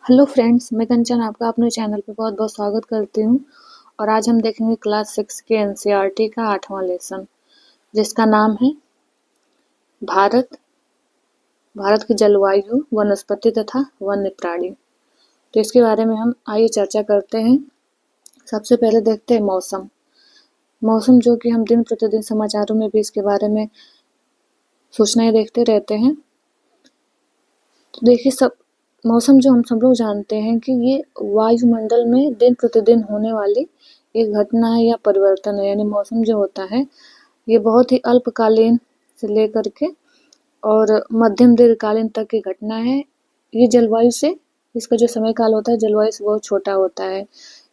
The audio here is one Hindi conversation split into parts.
हेलो फ्रेंड्स, मैं कंचन आपका अपने चैनल पे बहुत-बहुत स्वागत करती हूँ। और आज हम देखेंगे क्लास 6 के एनसीईआरटी का 8वां लेसन, जिसका नाम है भारत भारत की जलवायु, वनस्पति तथा वन्य प्राणी। तो इसके बारे में हम आइए चर्चा करते हैं। सबसे पहले देखते हैं मौसम। मौसम जो कि हम दिन प्रतिदिन समाचारों में भी इसके बारे में सूचनाएं देखते रहते हैं। तो देखिए, सब मौसम जो हम सब लोग जानते हैं कि ये वायुमंडल में दिन प्रतिदिन होने वाली एक घटना है या परिवर्तन है। यानी मौसम जो होता है ये बहुत ही अल्पकालीन से लेकर के और मध्यम दीर्घकालीन तक की घटना है। ये जलवायु से, इसका जो समय काल होता है जलवायु से बहुत छोटा होता है।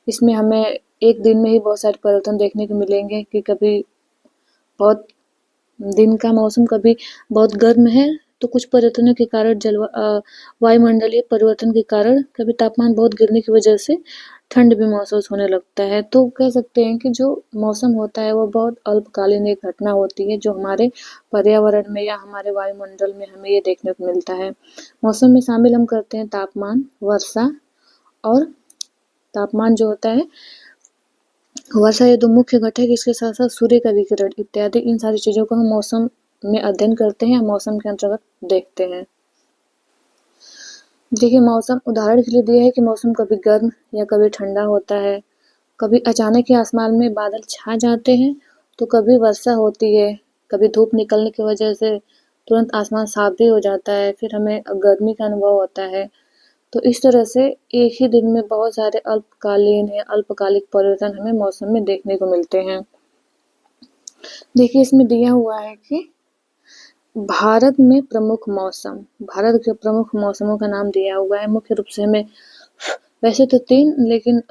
इसमें हमें एक दिन में ही बहुत सारे परिवर्तन देखने को मिलेंगे कि कभी बहुत दिन का मौसम कभी बहुत गर्म है तो कुछ परिवर्तनों के कारण वायुमंडलीय परिवर्तन के कारण कभी तापमान बहुत गिरने की वजह से ठंड भी महसूस होने लगता है। तो कह सकते हैं कि जो मौसम होता है वो बहुत अल्पकालीन एक घटना होती है जो हमारे पर्यावरण में या हमारे वायुमंडल में हमें ये देखने को मिलता है। मौसम में शामिल हम करते हैं तापमान, वर्षा और तापमान जो होता है वर्षा, ये दो मुख्य घटक। इसके साथ साथ सूर्य का विकिरण इत्यादि, इन सारी चीजों को हम मौसम में अध्ययन करते हैं, मौसम के अंतर्गत देखते हैं। देखिए, मौसम उदाहरण के लिए दिया है कि मौसम कभी गर्म या कभी ठंडा होता है। कभी अचानक ही आसमान में बादल छा जाते हैं तो कभी वर्षा होती है, कभी धूप निकलने की वजह से तुरंत आसमान साफ भी हो जाता है, फिर हमें गर्मी का अनुभव होता है। तो इस तरह से एक ही दिन में बहुत सारे अल्पकालीन या अल्पकालिक परिवर्तन हमें मौसम में देखने को मिलते हैं। देखिए, इसमें दिया हुआ है कि भारत में प्रमुख मौसम, भारत के प्रमुख मौसमों का नाम दिया हुआ है। मुख्य रूप से हमें वैसे तो 3 लेकिन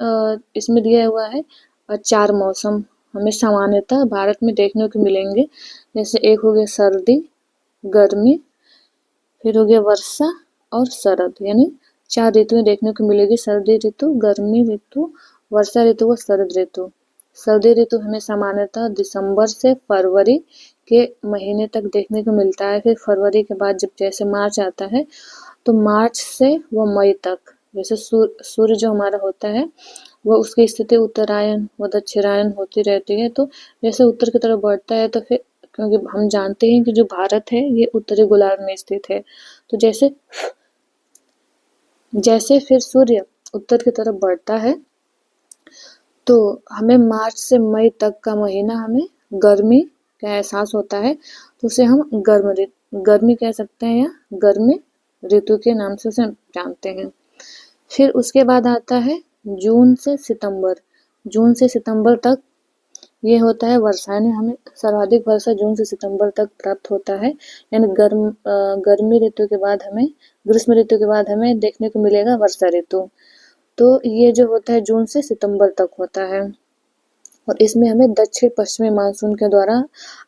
इसमें दिया हुआ है 4 मौसम हमें सामान्यतः भारत में देखने को मिलेंगे। जैसे एक हो गया सर्दी, गर्मी, फिर हो गया वर्षा और शरद। यानी 4 ऋतुएं देखने को मिलेगी: सर्दी ऋतु, गर्मी ऋतु, वर्षा ऋतु व शरद ऋतु। सर्दी ऋतु हमें सामान्यतः दिसंबर से फरवरी के महीने तक देखने को मिलता है। फिर फरवरी के बाद जब जैसे मार्च आता है तो मार्च से वो मई तक, जैसे सूर्य जो हमारा होता है वो उसकी स्थिति उत्तरायण व दक्षिणायन होती रहती है। तो जैसे उत्तर की तरफ बढ़ता है तो फिर, क्योंकि हम जानते हैं कि जो भारत है ये उत्तरी गोलार्ध में स्थित है, तो जैसे जैसे फिर सूर्य उत्तर की तरफ बढ़ता है तो हमें मार्च से मई तक का महीना हमें गर्मी का एहसास होता है। तो उसे हम गर्मी कह सकते हैं या गर्मी ऋतु के नाम से उसे जानते हैं। फिर उसके बाद आता है जून से सितंबर। जून से सितंबर तक ये होता है वर्षा, यानी हमें सर्वाधिक वर्षा जून से सितंबर तक प्राप्त होता है। यानी गर्मी ऋतु के बाद हमें, ग्रीष्म ऋतु के बाद हमें देखने को मिलेगा वर्षा ऋतु। तो ये जो होता है जून से सितंबर तक होता है और इसमें हमें दक्षिण पश्चिमी मानसून के द्वारा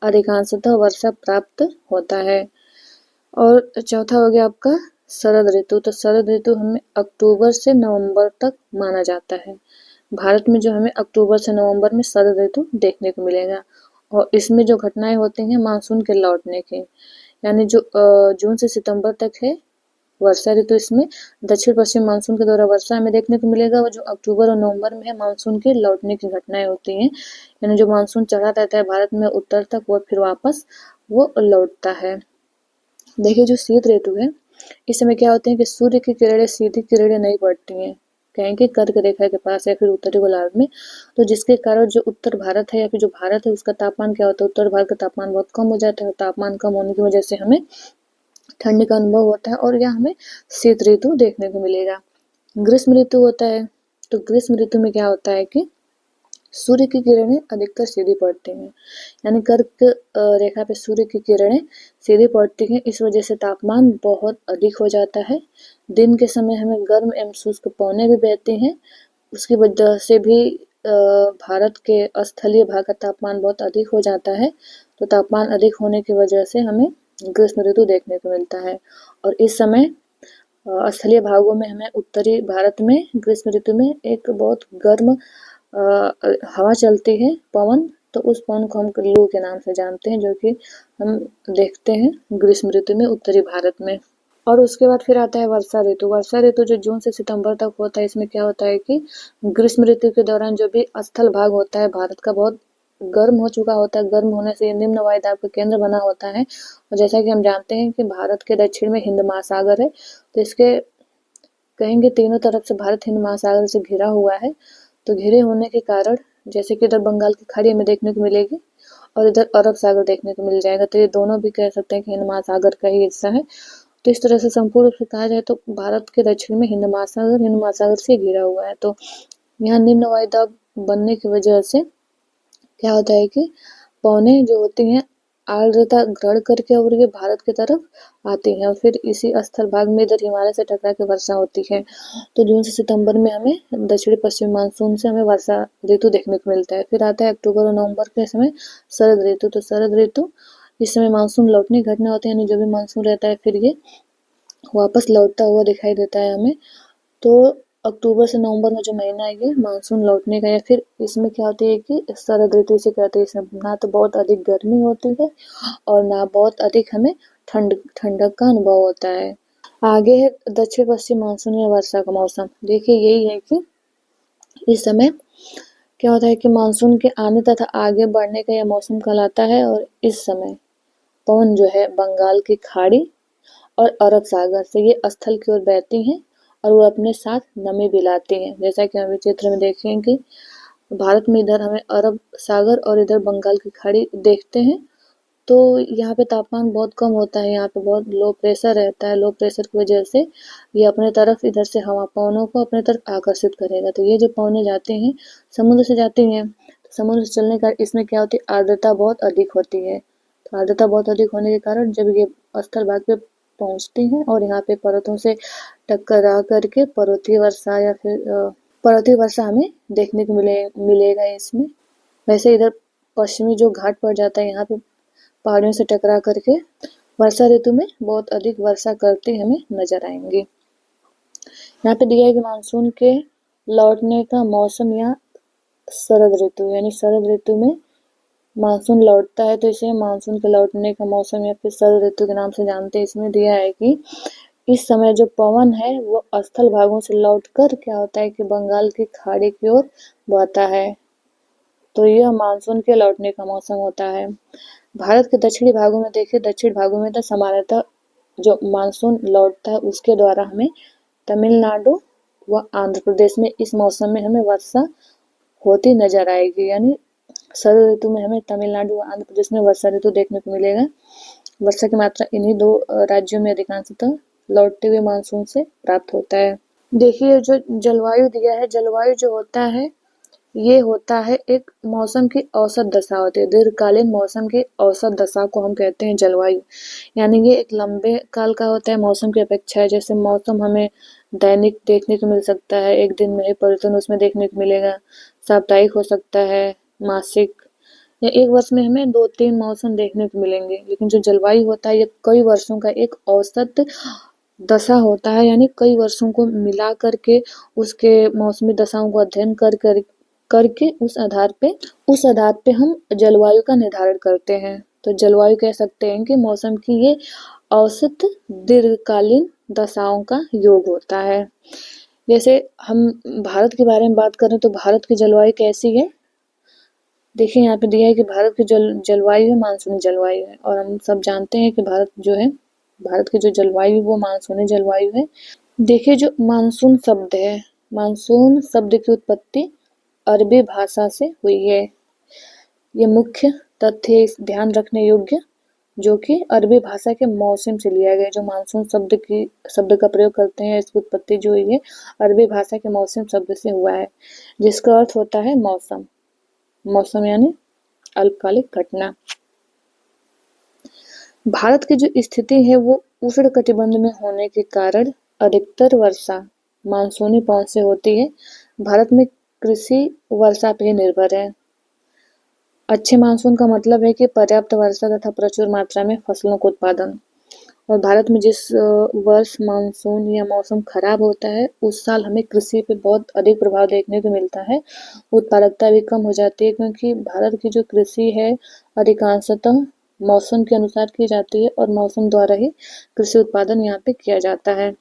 अधिकांशतः वर्षा प्राप्त होता है। और चौथा हो गया आपका शरद ऋतु। तो शरद ऋतु हमें अक्टूबर से नवंबर तक माना जाता है। भारत में जो हमें अक्टूबर से नवंबर में शरद ऋतु देखने को मिलेगा और इसमें जो घटनाएं होती हैं मानसून के लौटने की, यानी जो जून से सितंबर तक है वर्षा ऋतु, इसमें दक्षिण पश्चिम मानसून के द्वारा वर्षा हमें देखने को मिलेगा। और जो अक्टूबर और नवंबर में है मानसून के लौटने की घटनाएं होती हैं, यानी जो मानसून चढ़ा रहता है भारत में उत्तर तक वो फिर वापस वो लौटता है। देखिए, जो शीत ऋतु है इस समय क्या होते हैं कि सूर्य की किरणें, सीधी किरणें नहीं पड़ती हैं, कहें कि कर्क रेखा के पास या फिर उत्तरी गोलार्ध में। तो जिसके कारण जो उत्तर भारत है या फिर जो भारत है उसका तापमान क्या होता है, उत्तर भारत का तापमान बहुत कम हो जाता है। तापमान कम होने की वजह से हमें ठंड का अनुभव होता है और यहाँ हमें शीत ऋतु देखने को मिलेगा। ग्रीष्म ऋतु होता है, तो ग्रीष्म ऋतु में क्या होता है कि सूर्य की किरणें अधिकतर सीधी पड़ती हैं, यानी कर्क रेखा पे सूर्य की किरणें सीधी पड़ती हैं। इस वजह से तापमान बहुत अधिक हो जाता है। दिन के समय हमें गर्म एवं शुष्क पवनें भी बहती हैं। उसकी वजह से भी भारत के स्थलीय भाग का तापमान बहुत अधिक हो जाता है। तो तापमान अधिक होने की वजह से हमें ग्रीष्म ऋतु देखने को मिलता है। और इस समय स्थलीय भागों में हमें उत्तरी भारत में ग्रीष्म ऋतु में एक बहुत गर्म हवा चलती है, पवन। तो उस पवन को हम लू के नाम से जानते हैं, जो कि हम देखते हैं ग्रीष्म ऋतु में उत्तरी भारत में। और उसके बाद फिर आता है वर्षा ऋतु। वर्षा ऋतु जो जून से सितंबर तक होता है, इसमें क्या होता है कि ग्रीष्म ऋतु के दौरान जो भी स्थल भाग होता है भारत का बहुत गर्म हो चुका होता है। गर्म होने से ये निम्न वायुदाब का केंद्र बना होता है। और जैसा कि हम जानते हैं कि भारत के दक्षिण में हिंद महासागर है, तो इसके कहेंगे तीनों तरफ से भारत हिंद महासागर से घिरा हुआ है। तो घिरे होने के कारण जैसे कि इधर बंगाल की खाड़ी हमें देखने को मिलेगी और इधर अरब सागर देखने को मिल जाएगा। तो ये दोनों भी कह सकते हैं कि हिंद महासागर का ही हिस्सा है। तो इस तरह से संपूर्ण रूप से कहा जाए तो भारत के दक्षिण में हिंद महासागर से घिरा हुआ है। तो यहाँ निम्न वायुदाब बनने की वजह से क्या होता है कि पवनें जो होती हैं आर्द्रता ग्रहण करके और ये भारत की तरफ आती हैं और फिर इसी स्थल भाग में इधर हिमालय से टकरा के वर्षा होती है। तो जून से सितंबर में हमें दक्षिणी पश्चिमी मानसून से हमें वर्षा ऋतु देखने को मिलता है। फिर आता है अक्टूबर और नवंबर के समय शरद ऋतु। तो शरद ऋतु इस समय मानसून लौटने की घटना होती है, यानी जो भी मानसून रहता है फिर ये वापस लौटता हुआ दिखाई देता है हमें। तो अक्टूबर से नवंबर में जो महीना है ये मानसून लौटने का, या फिर इसमें क्या होती है कि शरद ऋतु से कहते हैं, इसमें ना तो बहुत अधिक गर्मी होती है और ना बहुत अधिक हमें ठंडक का अनुभव होता है। आगे है दक्षिण पश्चिम मानसून या वर्षा का मौसम। देखिए यही है कि इस समय क्या होता है कि मानसून के आने तथा आगे बढ़ने का यह मौसम कहलाता है। और इस समय पवन जो है बंगाल की खाड़ी और अरब सागर से ये स्थल की ओर बहती हैं और वो अपने साथ नमी भी लाती हैं। जैसा कि हम चित्र में देखें कि भारत में इधर हमें अरब सागर और इधर बंगाल की खाड़ी देखते हैं। तो यहाँ पे तापमान बहुत कम होता है, यहाँ पे बहुत लो प्रेशर रहता है। लो प्रेशर की वजह से ये अपने तरफ इधर से हवा पवनों को अपने तरफ आकर्षित करेगा। तो ये जो पवनें जाती हैं समुद्र से जाती हैं, तो समुद्र से चलने का इसमें क्या होती है आर्द्रता बहुत अधिक होती है। तो आर्द्रता बहुत अधिक होने के कारण जब ये स्थल भाग पे पहुंचती हैं और यहाँ पे पर्वतों से टकरा करके पर्वतीय वर्षा या फिर पर्वतीय वर्षा हमें देखने को मिलेगा इसमें। वैसे इधर पश्चिमी जो घाट पड़ जाता है यहाँ पे पहाड़ियों से टकरा करके वर्षा ऋतु में बहुत अधिक वर्षा करती हमें नजर आएंगी। यहाँ पे दिया है कि मानसून के लौटने का मौसम या शरद ऋतु, यानी शरद ऋतु में मानसून लौटता है तो इसे मानसून के लौटने का मौसम या फिर शरद ऋतु के नाम से जानते हैं। इसमें दिया है कि इस समय जो पवन है वो स्थल भागों से लौटकर क्या होता है कि बंगाल की खाड़ी की ओर बहता है। तो यह मानसून के लौटने का मौसम होता है। भारत के दक्षिणी भागों में देखिए, दक्षिण भागों में तो सामान्यतः जो मानसून लौटता है उसके द्वारा हमें तमिलनाडु व आंध्र प्रदेश में इस मौसम में हमें वर्षा होती नजर आएगी। यानी शरद ऋतु में हमें तमिलनाडु व आंध्र प्रदेश में वर्षा ऋतु देखने को मिलेगा। वर्षा की मात्रा इन्हीं दो राज्यों में अधिकांशतः लौटते हुए मानसून से प्राप्त होता है। देखिए जो जलवायु दिया है, जलवायु जो होता है ये होता है एक मौसम की औसत दशा होती है। दीर्घकालीन मौसम की औसत दशा को हम कहते हैं जलवायु। यानी ये एक लंबे काल का होता है मौसम की अपेक्षा है। जैसे मौसम हमें दैनिक देखने को मिल सकता है, एक दिन में ही परिवर्तन उसमें देखने को मिलेगा। साप्ताहिक हो सकता है, मासिक, या एक वर्ष में हमें 2-3 मौसम देखने को मिलेंगे। लेकिन जो जलवायु होता है ये कई वर्षों का एक औसत दशा होता है, यानी कई वर्षों को मिला करके उसके मौसमी दशाओं को अध्ययन करके उस आधार पे हम जलवायु का निर्धारण करते हैं। तो जलवायु कह सकते हैं कि मौसम की ये औसत दीर्घकालीन दशाओं का योग होता है। जैसे हम भारत के बारे में बात करें तो भारत की जलवायु कैसी है, देखिए यहाँ पे दिया है कि भारत की जलवायु है मानसूनी जलवायु है। और हम सब जानते हैं कि भारत की जो जलवायु वो मानसूनी जलवायु है। देखिए जो मानसून शब्द है, मानसून शब्द की उत्पत्ति अरबी भाषा से हुई है। ये मुख्य तथ्य इस ध्यान रखने योग्य जो कि अरबी भाषा के मौसम से लिया गया। जो मानसून शब्द का प्रयोग करते हैं, इसकी उत्पत्ति जो हुई है अरबी भाषा के मौसम शब्द से हुआ है, जिसका अर्थ होता है मौसम। मौसम यानी अल्पकालिक घटना। भारत की जो स्थिति है वो उष्ण कटिबंध में होने के कारण अधिकतर वर्षा मानसूनी पवन से होती है। भारत में कृषि वर्षा पे निर्भर है। अच्छे मानसून का मतलब है कि पर्याप्त वर्षा तथा प्रचुर मात्रा में फसलों का उत्पादन। और भारत में जिस वर्ष मानसून या मौसम खराब होता है उस साल हमें कृषि पे बहुत अधिक प्रभाव देखने को मिलता है। उत्पादकता भी कम हो जाती है क्योंकि भारत की जो कृषि है अधिकांशतः मौसम के अनुसार की जाती है और मौसम द्वारा ही कृषि उत्पादन यहाँ पे किया जाता है।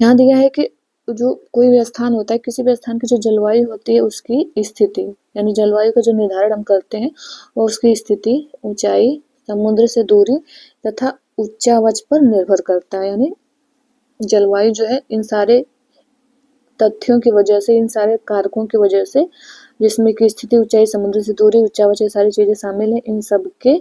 यहाँ दिया है कि जो कोई भी स्थान होता है, किसी भी स्थान की जो जलवायु होती है उसकी स्थिति, यानी जलवायु का जो निर्धारण हम करते हैं वो उसकी स्थिति, ऊंचाई, समुद्र से दूरी तथा उच्चावच पर निर्भर करता है। यानी जलवायु जो है इन सारे तथ्यों की वजह से, इन सारे कारकों की वजह से, जिसमें कि स्थिति, ऊंचाई, समुद्र से दूरी, उच्चावच, ये सारी चीजें शामिल है, इन सब के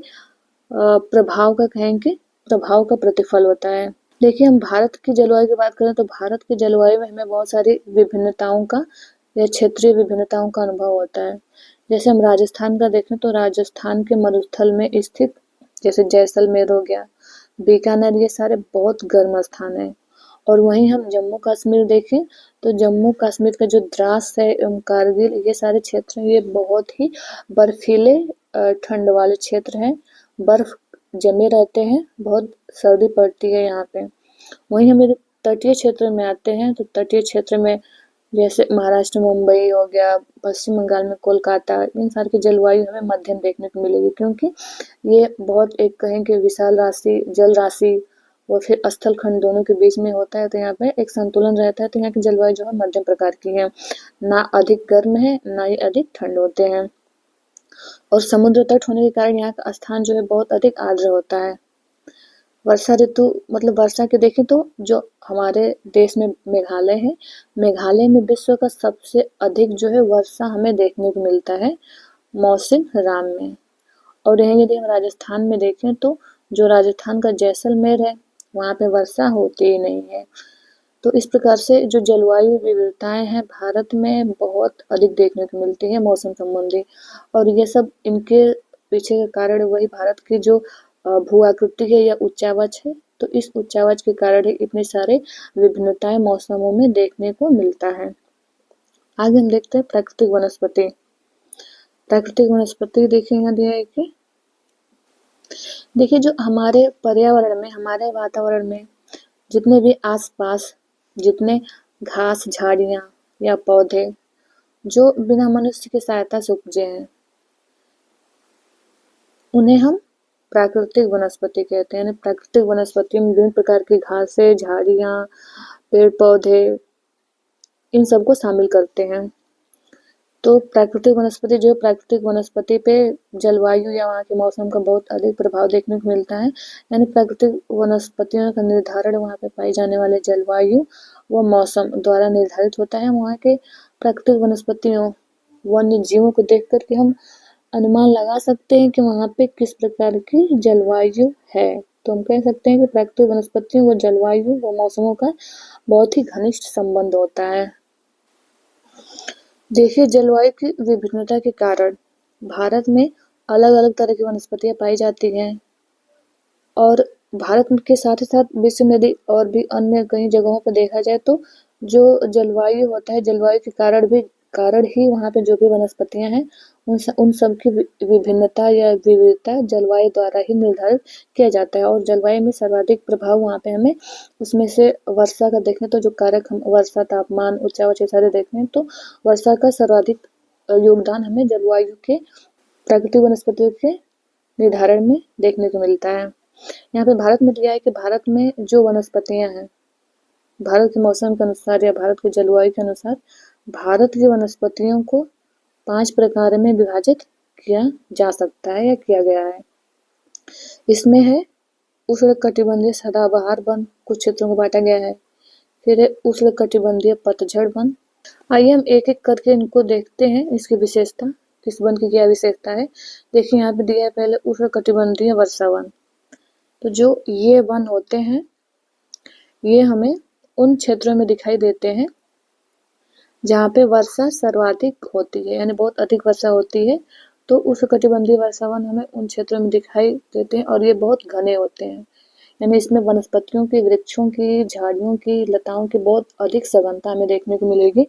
प्रभाव का कहेंगे, प्रभाव का प्रतिफल होता है। देखिए हम भारत की जलवायु की बात करें तो भारत की जलवायु में हमें बहुत सारी विभिन्नताओं का या क्षेत्रीय विभिन्नताओं का अनुभव होता है। जैसे हम राजस्थान का देखें तो राजस्थान के मरुस्थल में स्थित जैसे जैसलमेर हो गया, बीकानेर, ये सारे बहुत गर्म स्थान है। और वहीं हम जम्मू कश्मीर देखें तो जम्मू कश्मीर का जो द्रास है एवं कारगिल, ये सारे क्षेत्र हैं, ये बहुत ही बर्फीले ठंड वाले क्षेत्र हैं, बर्फ जमे रहते हैं, बहुत सर्दी पड़ती है यहाँ पे। वहीं हम यदि तटीय क्षेत्र में आते हैं तो तटीय क्षेत्र में जैसे महाराष्ट्र मुंबई हो गया, पश्चिम बंगाल में कोलकाता, इन सारी की जलवायु हमें मध्यम देखने को मिलेगी, क्योंकि ये बहुत एक कहें कि विशाल राशि जल राशि और फिर स्थल खंड दोनों के बीच में होता है, तो यहाँ पे एक संतुलन रहता है। तो यहाँ की जलवायु जो है मध्यम प्रकार की है, ना अधिक गर्म है ना ही अधिक ठंड होते हैं। और समुद्र तट होने के कारण यहाँ का स्थान जो है बहुत अधिक आर्द्र होता है। वर्षा ऋतु मतलब वर्षा के देखें तो जो हमारे देश में मेघालय है, मेघालय में विश्व का सबसे अधिक जो है वर्षा हमें देखने को मिलता है मौसिन राम में। और यहीं यदि हम राजस्थान में देखें तो जो राजस्थान का जैसलमेर है वहाँ पे वर्षा होती ही नहीं है। तो इस प्रकार से जो जलवायु विविधताएं हैं भारत में बहुत अधिक देखने को मिलती है मौसम संबंधी। और ये सब इनके पीछे का कारण वही भारत की जो भू आकृति है या उच्चावच है, तो इस उच्चावच के कारण ही इतने सारे विभिन्नताएं मौसमों में देखने को मिलता है। आगे हम देखते हैं प्राकृतिक वनस्पति। प्राकृतिक वनस्पति देखिए यहाँ दिया है कि देखिए जो हमारे पर्यावरण में, हमारे वातावरण में जितने भी आसपास जितने घास, झाड़ियाँ या पौधे जो बिना मनुष्य की सहायता से उपजे हैं, उन्हें हम प्राकृतिक वनस्पति कहते हैं। यानी प्राकृतिक वनस्पति में विभिन्न प्रकार की घासें, झाड़ियाँ, पेड़ पौधे, इन सबको शामिल करते हैं। तो प्राकृतिक वनस्पति जो है, प्राकृतिक वनस्पति पे जलवायु या वहाँ के मौसम का बहुत अधिक प्रभाव देखने को मिलता है। यानी प्राकृतिक वनस्पतियों का निर्धारण वहाँ पे पाई जाने वाले जलवायु व मौसम द्वारा निर्धारित होता है। वहाँ के प्राकृतिक वनस्पतियों, वन्य जीवों को देख कर के हम अनुमान लगा सकते हैं कि वहाँ पे किस प्रकार की जलवायु है। तो हम कह सकते हैं कि प्राकृतिक वनस्पतियों व जलवायु व मौसमों का बहुत ही घनिष्ठ संबंध होता है। देखिए जलवायु की विभिन्नता के कारण भारत में अलग अलग तरह की वनस्पतियां पाई जाती हैं। और भारत के साथ ही साथ विश्व में यदि और भी अन्य कई जगहों पर देखा जाए तो जो जलवायु होता है, जलवायु के कारण ही वहाँ पे जो भी वनस्पतियां हैं उन सब की विभिन्नता या विविधता जलवायु द्वारा ही निर्धारित किया जाता है। और जलवायु में सर्वाधिक प्रभाव वहाँ पे हमें उसमें से वर्षा का देखें तो जो कारक हम वर्षा, तापमान, उच्चावच सारे देखें तो वर्षा का सर्वाधिक योगदान हमें जलवायु के प्राकृतिक वनस्पतियों के निर्धारण में देखने को मिलता है। यहाँ पे भारत में दिया है कि भारत में जो वनस्पतियां हैं, भारत के मौसम के अनुसार या भारत की जलवायु के अनुसार भारत की वनस्पतियों को 5 प्रकार में विभाजित किया जा सकता है या किया गया है। इसमें है उष्णकटिबंधीय सदाबहार वन, कुछ क्षेत्रों को बांटा गया है। फिर है उष्णकटिबंधीय पतझड़ वन। आइए हम एक एक करके इनको देखते हैं, इसकी विशेषता, किस वन की क्या विशेषता है। देखिए यहाँ पे दिया है पहले उष्णकटिबंधीय वर्षा वन। तो जो ये वन होते हैं ये हमें उन क्षेत्रों में दिखाई देते हैं जहाँ पे वर्षा सर्वाधिक होती है, यानी बहुत अधिक वर्षा होती है। तो उष्णकटिबंधीय वर्षा वन हमें उन क्षेत्रों में दिखाई देते हैं और ये बहुत घने होते हैं। यानी इसमें वनस्पतियों की, वृक्षों की, झाड़ियों की, लताओं की बहुत अधिक सघनता हमें देखने को मिलेगी।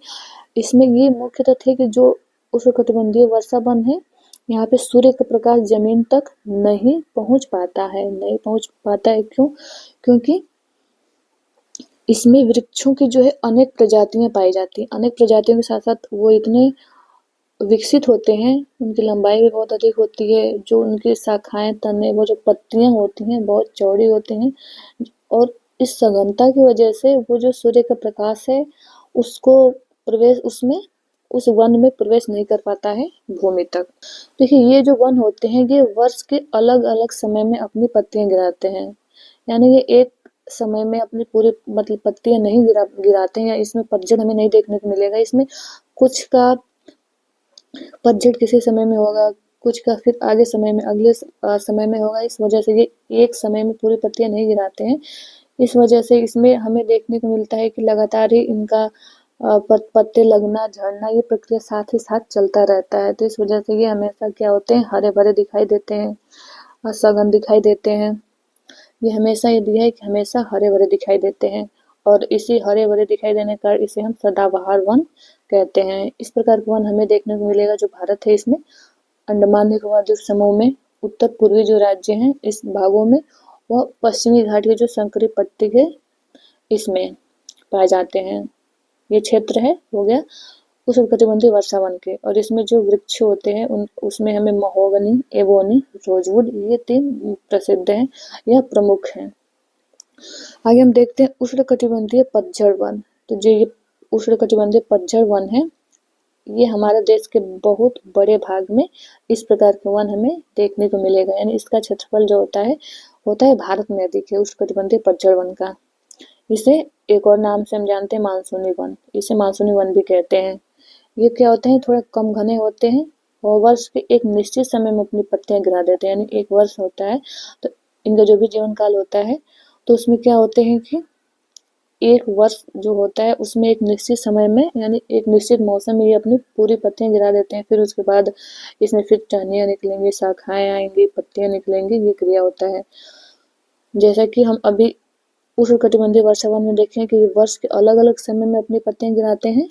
इसमें ये मुख्य तथ्य है कि जो उष्णकटिबंधीय वर्षा वन है, यहाँ पे सूर्य का प्रकाश जमीन तक नहीं पहुंच पाता है। नहीं पहुंच पाता है क्यों? क्योंकि इसमें वृक्षों की जो है अनेक प्रजातियां पाई जाती हैं। अनेक प्रजातियों के साथ साथ वो इतने विकसित होते हैं, उनकी लंबाई भी बहुत अधिक होती है, जो उनकी शाखाएं तने वो जो पत्तियां होती हैं बहुत चौड़ी होती हैं, और इस सघनता की वजह से वो जो सूर्य का प्रकाश है उसको प्रवेश उसमें उस वन में प्रवेश नहीं कर पाता है भूमि तक। देखिए ये जो वन होते हैं ये वर्ष के अलग अलग समय में अपनी पत्तियां गिराते हैं, यानी ये एक समय में अपनी पूरी मतलब पत्तियां नहीं गिराते हैं, या इसमें पतझड़ हमें नहीं देखने को मिलेगा। इसमें कुछ का पतझड़ किसी समय में होगा, कुछ का फिर आगे समय में अगले समय में होगा। इस वजह से ये एक समय में पूरी पत्तियां नहीं गिराते हैं। इस वजह से इसमें हमें देखने को मिलता है कि लगातार ही इनका पत्ते लगना झड़ना ये प्रक्रिया साथ ही साथ चलता रहता है। तो इस वजह से ये हमेशा क्या होते हैं, हरे भरे दिखाई देते हैं और सघन दिखाई देते हैं। ये हमेशा ये दिया है कि हमेशा हरे भरे दिखाई देते हैं, और इसी हरे भरे दिखाई देने का इसे हम सदाबहार वन कहते हैं। इस प्रकार का वन हमें देखने को मिलेगा जो भारत है इसमें अंडमान निकोबार द्वीप समूह में उत्तर पूर्वी जो राज्य हैं इस भागों में, वह पश्चिमी घाट की जो संकरी पट्टी है इसमें पाए जाते हैं। ये क्षेत्र है हो गया उष्णकटिबंधीय वर्षा वन के, और इसमें जो वृक्ष होते हैं उसमें हमें महोगनी, एबोनी, रोजवुड ये 3 प्रसिद्ध हैं, यह प्रमुख हैं। आगे हम देखते हैं उष्णकटिबंधीय पतझड़ वन। तो जो ये उष्णकटिबंधीय पतझड़ वन है ये हमारे देश के बहुत बड़े भाग में इस प्रकार के वन हमें देखने को मिलेगा, यानी इसका क्षेत्रफल जो होता है भारत में अधिक है उष्णकटिबंधीय पतझड़ वन का। इसे एक और नाम से हम जानते हैं मानसूनी वन, इसे मानसूनी वन भी कहते हैं। ये क्या होते हैं, थोड़ा कम घने होते हैं और वर्ष के एक निश्चित समय में अपनी पत्तियां गिरा देते हैं, यानी एक वर्ष होता है तो इनका जो भी जीवन काल होता है तो उसमें क्या होते हैं कि एक वर्ष जो होता है उसमें एक निश्चित समय में यानी एक निश्चित मौसम में ये अपनी पूरी पत्तियां गिरा देते हैं। फिर उसके बाद इसमें फिर टहनियाँ निकलेंगी, शाखाएं आएंगी, पत्तियां निकलेंगी, ये क्रिया होता है। जैसा कि हम अभी उष्णकटिबंधीय वर्षा वन में देखें कि ये वर्ष के अलग अलग समय में अपनी पत्तियां गिराते हैं,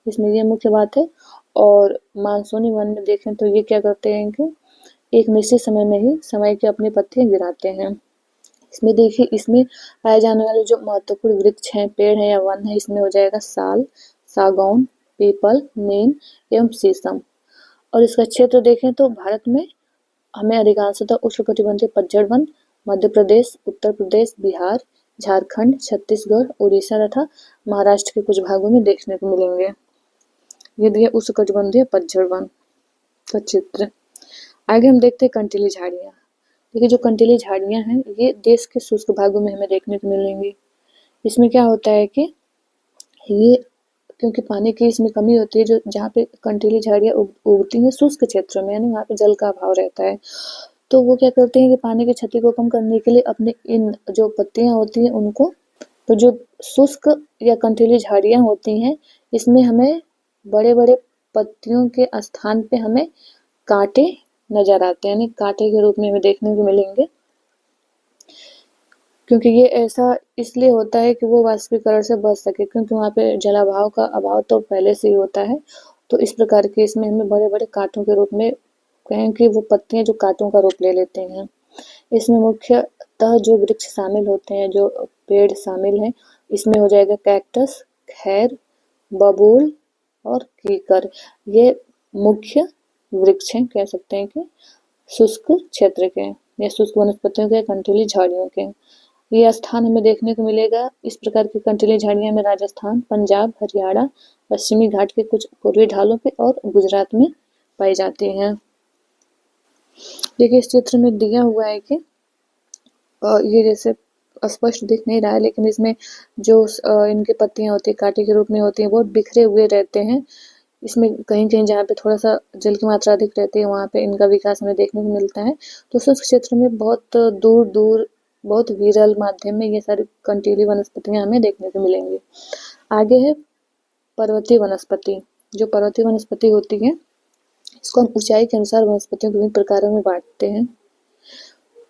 इसमें ये मुख्य बात है। और मानसूनी वन में देखें तो ये क्या करते हैं कि एक निश्चित समय में ही समय की अपनी पत्तियां गिराते हैं। इसमें देखिए इसमें पाए जाने वाले जो महत्वपूर्ण वृक्ष हैं, पेड़ हैं या वन है, इसमें हो जाएगा साल, सागौन, पीपल, नीम एवं शीशम। और इसका क्षेत्र देखें तो भारत में हमें अधिकांशतः उष्णकटिबंधीय पतझड़ वन मध्य प्रदेश, उत्तर प्रदेश, बिहार, झारखंड, छत्तीसगढ़, उड़ीसा तथा महाराष्ट्र के कुछ भागों में देखने को मिलेंगे। ये दिए उष्णकटिबंधीय पतझड़ वन का चित्र। आगे हम देखते हैं कंटीली झाड़ियाँ। देखिए जो कंटीली झाड़ियाँ हैं ये देश के शुष्क भागों में हमें देखने को मिलेंगी। इसमें क्या होता है कि ये क्योंकि पानी की इसमें कमी होती है, जो जहाँ पे कंटीली झाड़ियाँ उगती हैं शुष्क क्षेत्रों में, यानी वहाँ पे जल का अभाव रहता है, तो वो क्या करते हैं कि पानी की क्षति को कम करने के लिए अपने इन जो पत्तियां होती हैं उनको, तो जो शुष्क या कंटीली झाड़ियाँ होती हैं इसमें हमें बड़े बड़े पत्तियों के स्थान पे हमें कांटे नजर आते हैं, यानी कांटे के रूप में हमें देखने को मिलेंगे। क्योंकि ये ऐसा इसलिए होता है कि वो वाष्पीकरण से बच सके, क्योंकि वहाँ पे जलाभाव का अभाव तो पहले से ही होता है। तो इस प्रकार के इसमें हमें बड़े बड़े कांटों के रूप में कहें कि वो पत्तियां जो कांटों का रूप ले लेते हैं। इसमें मुख्यतः जो वृक्ष शामिल होते हैं, जो पेड़ शामिल हैं, इसमें हो जाएगा कैक्टस, खैर, बबूल और कीकर। ये मुख्य वृक्ष हैं, कह सकते हैं कि शुष्क क्षेत्र के या शुष्क वनस्पतियों के, कंटीली झाड़ियों के। ये स्थान हमें देखने को मिलेगा। इस प्रकार की कंटीली झाड़ियां हमें राजस्थान, पंजाब, हरियाणा, पश्चिमी घाट के कुछ पूर्वी ढालों पे और गुजरात में पाई जाती हैं। देखिए इस चित्र में दिया हुआ है कि ये जैसे स्पष्ट दिख नहीं रहा है, लेकिन इसमें जो इनकी पत्तियां होती है कांटे के रूप में होती हैं, बहुत बिखरे हुए रहते हैं। इसमें कहीं कहीं जहाँ पे थोड़ा सा जल की मात्रा अधिक रहती है वहाँ पे इनका विकास हमें देखने को मिलता है। तो शुष्क क्षेत्र में बहुत दूर दूर बहुत विरल माध्यम में ये सारी कंटीली वनस्पतियां हमें देखने को मिलेंगी। आगे है पर्वतीय वनस्पति। जो पर्वतीय वनस्पति होती है इसको हम ऊंचाई के अनुसार वनस्पतियों के विभिन्न प्रकारों में बांटते हैं।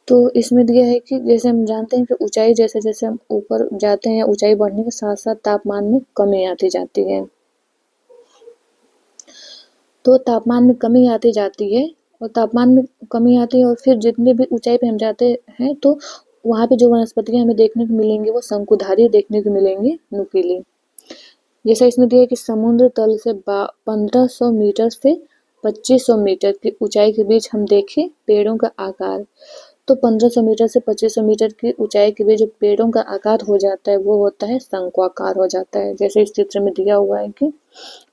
तो इसमें दिया है कि जैसे हम जानते हैं कि ऊंचाई जैसे जैसे हम ऊपर जाते हैं या ऊंचाई बढ़ने के साथ साथ तापमान में कमी आती जाती है। तो तापमान में कमी आती जाती है और तापमान में कमी आती है और फिर जितनी भी ऊंचाई पे हम जाते हैं तो वहाँ पे जो वनस्पतियां हमें देखने को मिलेंगी वो शंकुधारी देखने को मिलेंगी, नुकीली। जैसा इसमें दिया है कि समुद्र तल से 1500 मीटर से 2500 मीटर की ऊंचाई के बीच हम देखें पेड़ों का आकार, तो 1500 मीटर से 2500 मीटर की ऊंचाई के बीच जो पेड़ों का आकार हो जाता है वो होता है शंक्वाकार हो जाता है। जैसे इस चित्र में दिया हुआ है कि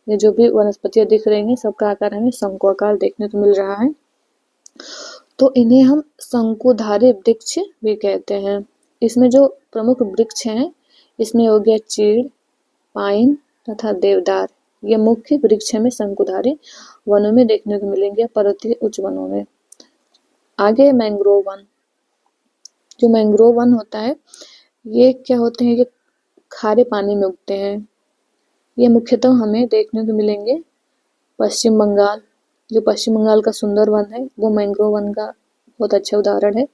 ये जो भी वनस्पतियां दिख रही हैं सबका आकार हमें शंक्वाकार देखने को मिल रहा है। तो इन्हें हम शंकुधारी वृक्ष भी कहते हैं। इसमें जो प्रमुख वृक्ष हैं इसमें हो गया चीड़, पाइन तथा देवदार। ये मुख्य वृक्ष हमें शंकुधारी वनों में देखने को मिलेंगे, पर्वतीय उच्च वनों में। आगे मैंग्रोव वन। जो मैंग्रोव वन होता है ये क्या होते हैं, ये खारे पानी में उगते हैं। ये मुख्यतः हमें देखने को मिलेंगे पश्चिम बंगाल। जो पश्चिम बंगाल का सुंदर वन है वो मैंग्रोव वन का बहुत अच्छा उदाहरण है।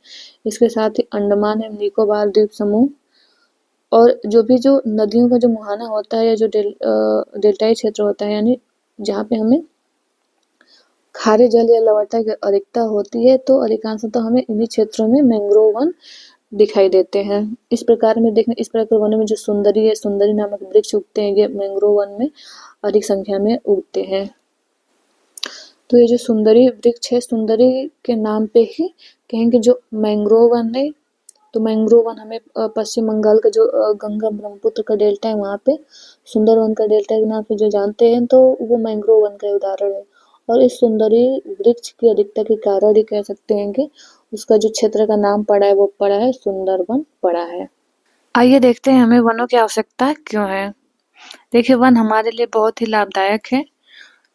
इसके साथ ही अंडमान एवं निकोबार द्वीप समूह और जो नदियों का जो मुहाना होता है या जो डेल्टाई क्षेत्र होता है, यानी जहाँ पे हमें खारे जल या लवणता की अधिकता होती है, तो अधिकांशतः हमें इन्हीं क्षेत्रों में मैंग्रोव वन दिखाई देते हैं। इस प्रकार में देखें, इस प्रकार के वनों में जो सुंदरी है, सुंदरी नामक वृक्ष उगते हैं, ये मैंग्रोव वन में अधिक संख्या में उगते हैं। तो ये जो सुंदरी वृक्ष है, सुंदरी के नाम पे ही कहेंगे जो मैंग्रोव वन है। तो मैंग्रोव वन हमें पश्चिम बंगाल का जो गंगा ब्रह्मपुत्र का डेल्टा है वहाँ पे सुंदरवन का डेल्टा के नाम से जो जानते हैं, तो वो मैंग्रोव वन का उदाहरण है। और इस सुंदरी वृक्ष की अधिकता के कारण ही कह सकते हैं कि उसका जो क्षेत्र का नाम पड़ा है वो पड़ा है सुंदरवन पड़ा है। आइए देखते हैं हमें वनों की आवश्यकता क्यों है। देखिए, वन हमारे लिए बहुत ही लाभदायक है।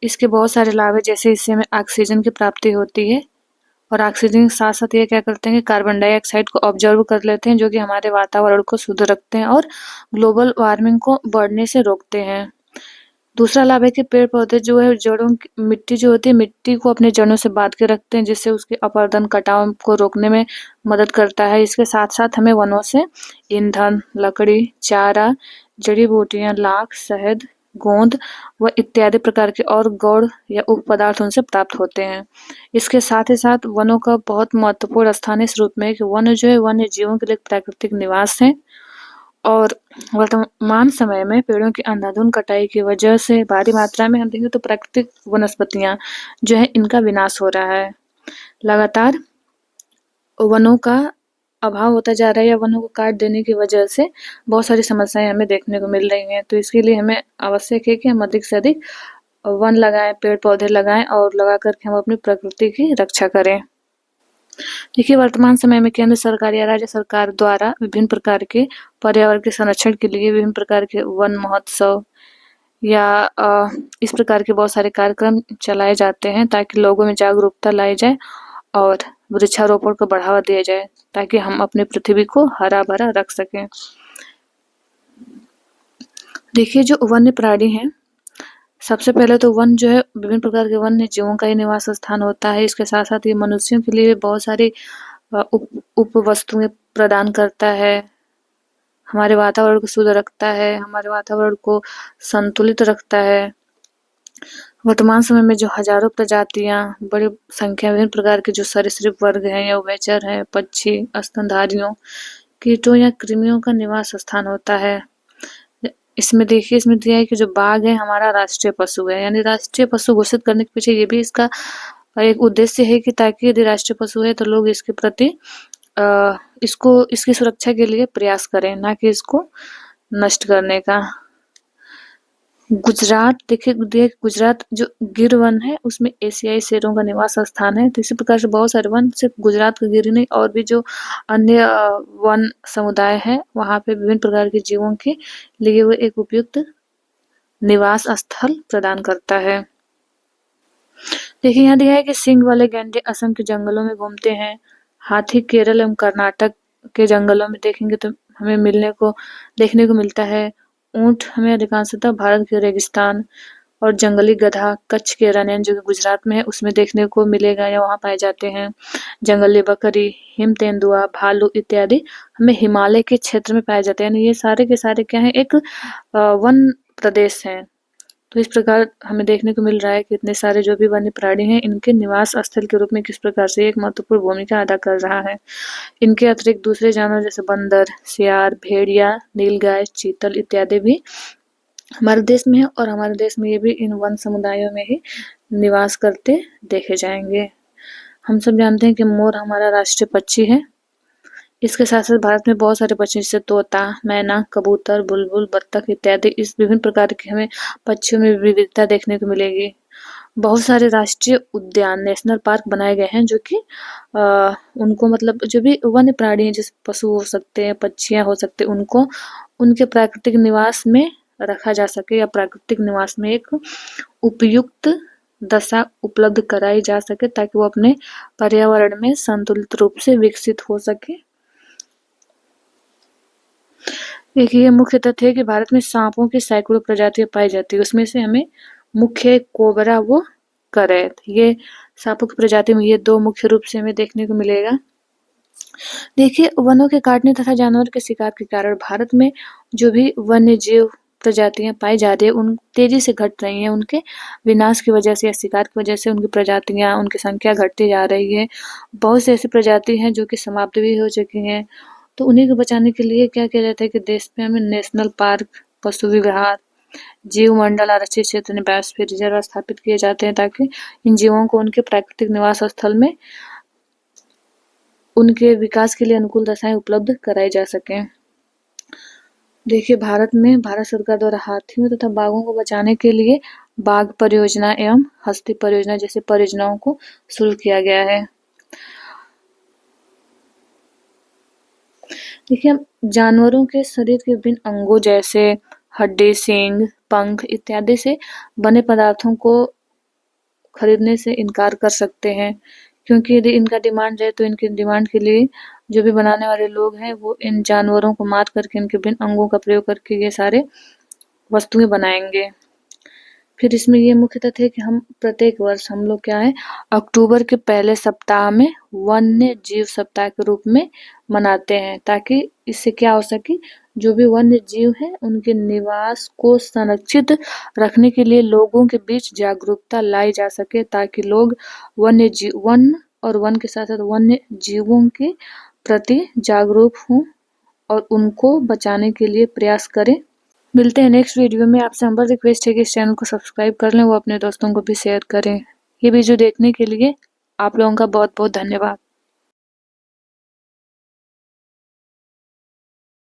इसके बहुत सारे लाभ है, जैसे इससे हमें ऑक्सीजन की प्राप्ति होती है और ऑक्सीजन के साथ साथ ये क्या करते हैं कि कार्बन डाइऑक्साइड को ऑब्जर्व कर लेते हैं, जो कि हमारे वातावरण को शुद्ध रखते हैं और ग्लोबल वार्मिंग को बढ़ने से रोकते हैं। दूसरा लाभ है कि पेड़ पौधे जो है जड़ों की मिट्टी जो होती है, मिट्टी को अपने जड़ों से बांध के रखते हैं, जिससे उसके अपरदन कटाव को रोकने में मदद करता है। इसके साथ साथ हमें वनों से ईंधन, लकड़ी, चारा, जड़ी बूटियां, लाख, शहद, गोंद व इत्यादि प्रकार के और गौण या उप पदार्थ उनसे प्राप्त होते हैं। इसके साथ ही साथ वनों का बहुत महत्वपूर्ण स्थान इस रूप में है कि वन जो है वन्य जीवों के लिए एक प्राकृतिक निवास है और वर्तमान समय में पेड़ों की अंधाधुंध कटाई की वजह से भारी मात्रा में हम देखें तो प्राकृतिक वनस्पतियां जो है इनका विनाश हो रहा है। लगातार वनों का अभाव होता जा रहा है या वनों को काट देने की वजह से बहुत सारी समस्याएं हमें देखने को मिल रही हैं। तो इसके लिए हमें आवश्यक है कि हम अधिक से अधिक वन लगाएं, पेड़ पौधे लगाएं और लगा करके हम अपनी प्रकृति की रक्षा करें। देखिए, वर्तमान समय में केंद्र सरकार या राज्य सरकार द्वारा विभिन्न प्रकार के पर्यावरण के संरक्षण के लिए विभिन्न प्रकार के वन महोत्सव या इस प्रकार के बहुत सारे कार्यक्रम चलाए जाते हैं ताकि लोगों में जागरूकता लाई जाए और वृक्षारोपण को बढ़ावा दिया जाए ताकि हम अपनी पृथ्वी को हरा भरा रख सकें। देखिए, जो वन्य प्राणी हैं, सबसे पहले तो वन जो है विभिन्न प्रकार के वन्य जीवों का ही निवास स्थान होता है। इसके साथ साथ ये मनुष्यों के लिए बहुत सारी उप वस्तुएं प्रदान करता है, हमारे वातावरण को शुद्ध रखता है, हमारे वातावरण को संतुलित रखता है। वर्तमान समय में जो हजारों प्रजातियां बड़ी संख्या में विभिन्न प्रकार के जो सरीसृप वर्ग हैं या उभयचर हैं, पक्षी, स्तनधारियों, कीटों या कृमियों का निवास स्थान होता है। इसमें देखिए, इसमें दिया है कि जो बाघ है हमारा राष्ट्रीय पशु है, यानी राष्ट्रीय पशु घोषित करने के पीछे ये भी इसका एक उद्देश्य है कि ताकि यदि राष्ट्रीय पशु है तो लोग इसके प्रति इसकी सुरक्षा के लिए प्रयास करें, ना कि इसको नष्ट करने का। गुजरात देखिए, गुजरात जो गिर वन है उसमें एशियाई शेरों का निवास स्थान है। तो इसी प्रकार से बहुत सारे वन, सिर्फ गुजरात का गिर नहीं और भी जो अन्य वन समुदाय है वहाँ पे विभिन्न प्रकार के जीवों के लिए वो एक उपयुक्त निवास स्थल प्रदान करता है। देखिए, यहाँ दिया है कि सींग वाले गैंडे असम के जंगलों में घूमते हैं। हाथी केरल एवं कर्नाटक के जंगलों में देखेंगे तो हमें देखने को मिलता है। ऊंट हमें अधिकांशतः भारत के रेगिस्तान और जंगली गधा कच्छ के रण जो कि गुजरात में है उसमें देखने को मिलेगा या वहाँ पाए जाते हैं। जंगली बकरी, हिम तेंदुआ, भालू इत्यादि हमें हिमालय के क्षेत्र में पाए जाते हैं। यानी ये सारे के सारे क्या है, एक वन प्रदेश है। तो इस प्रकार हमें देखने को मिल रहा है कि इतने सारे जो भी वन्य प्राणी हैं इनके निवास स्थल के रूप में किस प्रकार से एक महत्वपूर्ण भूमिका अदा कर रहा है। इनके अतिरिक्त दूसरे जानवर जैसे बंदर, सियार, भेड़िया, नीलगाय, चीतल इत्यादि भी हमारे देश में है और हमारे देश में ये भी इन वन समुदायों में ही निवास करते देखे जाएंगे। हम सब जानते हैं कि मोर हमारा राष्ट्रीय पक्षी है। इसके साथ साथ भारत में बहुत सारे पक्षी जैसे तोता, मैना, कबूतर, बुलबुल, बत्तख इत्यादि इस विभिन्न प्रकार के हमें पक्षियों में विविधता देखने को मिलेगी। बहुत सारे राष्ट्रीय उद्यान, नेशनल पार्क बनाए गए हैं जो कि उनको मतलब जो भी वन्य प्राणी हैं, जैसे पशु हो सकते हैं, पक्षियाँ हो सकते हैं, उनको उनके प्राकृतिक निवास में रखा जा सके या प्राकृतिक निवास में एक उपयुक्त दशा उपलब्ध कराई जा सके ताकि वो अपने पर्यावरण में संतुलित रूप से विकसित हो सके। एक ये मुख्य तथ्य है कि भारत में सांपों की सैकड़ों प्रजातियां पाई जाती है, उसमें से हमें मुख्य कोबरा वो करैत, ये सांपों की प्रजाति में ये दो मुख्य रूप से हमें देखने को मिलेगा। देखिए, वनों के काटने तथा जानवर के शिकार के कारण भारत में जो भी वन्य जीव प्रजातियां पाई जा रही है उन तेजी से घट रही हैं। उनके विनाश की वजह से या शिकार की वजह से उनकी प्रजातियां, उनकी संख्या घटती जा रही है। बहुत से ऐसी प्रजाति हैं जो कि समाप्त भी हो चुकी हैं। तो उन्हीं को बचाने के लिए क्या किया जाता है कि देश में हमें नेशनल पार्क, पशु विहार, जीव मंडल, आरक्षित क्षेत्र, बायोस्फीयर रिजर्व स्थापित किए जाते हैं ताकि इन जीवों को उनके प्राकृतिक निवास स्थल में उनके विकास के लिए अनुकूल दशाएं उपलब्ध कराई जा सकें। देखिए, भारत में भारत सरकार द्वारा हाथियों तथा बाघों को बचाने के लिए बाघ परियोजना एवं हस्ती परियोजना जैसे परियोजनाओं को शुरू किया गया है। देखिए, जानवरों के शरीर के विभिन्न अंगों जैसे हड्डी, सींग, पंख इत्यादि से बने पदार्थों को खरीदने से इनकार कर सकते हैं, क्योंकि यदि इनका डिमांड है तो इनकी डिमांड के लिए जो भी बनाने वाले लोग हैं वो इन जानवरों को मार करके इनके विभिन्न अंगों का प्रयोग करके ये सारे वस्तुएं बनाएंगे। फिर इसमें ये मुख्य तथ्य है कि हम प्रत्येक वर्ष हम लोग क्या है अक्टूबर के पहले सप्ताह में वन्य जीव सप्ताह के रूप में मनाते हैं, ताकि इससे क्या हो सके जो भी वन्य जीव हैं उनके निवास को संरक्षित रखने के लिए लोगों के बीच जागरूकता लाई जा सके, ताकि लोग वन और वन के साथ साथ वन्य जीवों के प्रति जागरूक हों और उनको बचाने के लिए प्रयास करें। मिलते हैं नेक्स्ट वीडियो में। आपसे हम्बल रिक्वेस्ट है कि इस चैनल को सब्सक्राइब कर लें, वो अपने दोस्तों को भी शेयर करें। ये वीडियो देखने के लिए आप लोगों का बहुत बहुत धन्यवाद।